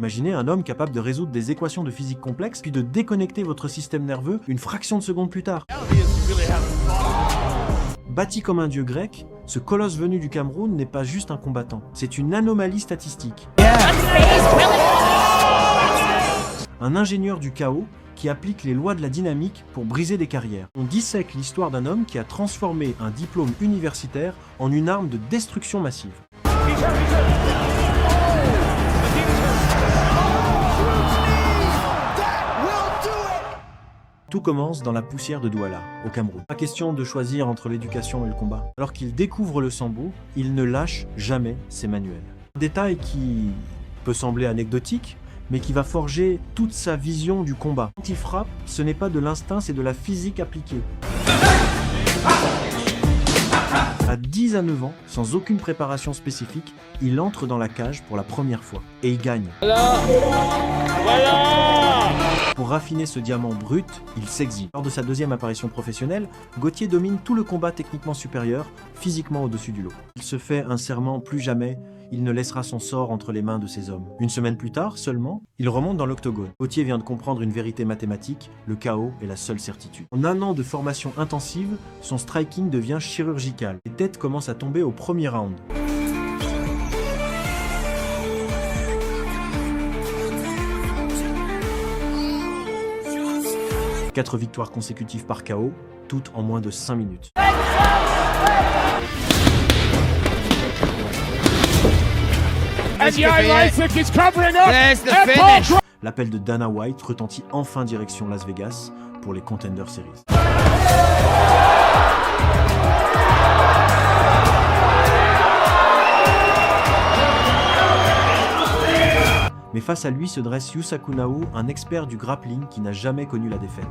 Imaginez un homme capable de résoudre des équations de physique complexes, puis de déconnecter votre système nerveux une fraction de seconde plus tard. Bâti comme un dieu grec, ce colosse venu du Cameroun n'est pas juste un combattant, c'est une anomalie statistique. Un ingénieur du chaos qui applique les lois de la dynamique pour briser des carrières. On dissèque l'histoire d'un homme qui a transformé un diplôme universitaire en une arme de destruction massive. Tout commence dans la poussière de Douala, au Cameroun. Pas question de choisir entre l'éducation et le combat. Alors qu'il découvre le sambo, il ne lâche jamais ses manuels. Un détail qui peut sembler anecdotique, mais qui va forger toute sa vision du combat. Quand il frappe, ce n'est pas de l'instinct, c'est de la physique appliquée. À 10 à 9 ans, sans aucune préparation spécifique, il entre dans la cage pour la première fois. Et il gagne. Voilà. Pour raffiner ce diamant brut, il s'exile. Lors de sa deuxième apparition professionnelle, Gauthier domine tout le combat techniquement supérieur, physiquement au-dessus du lot. Il se fait un serment, plus jamais, il ne laissera son sort entre les mains de ses hommes. Une semaine plus tard, seulement, il remonte dans l'octogone. Gauthier vient de comprendre une vérité mathématique, le chaos est la seule certitude. En un an de formation intensive, son striking devient chirurgical. Les têtes commencent à tomber au premier round. Quatre victoires consécutives par KO, toutes en moins de 5 minutes. L'appel de Dana White retentit enfin direction Las Vegas pour les Contender Series. Mais face à lui se dresse Yusaku Naou, un expert du grappling qui n'a jamais connu la défaite.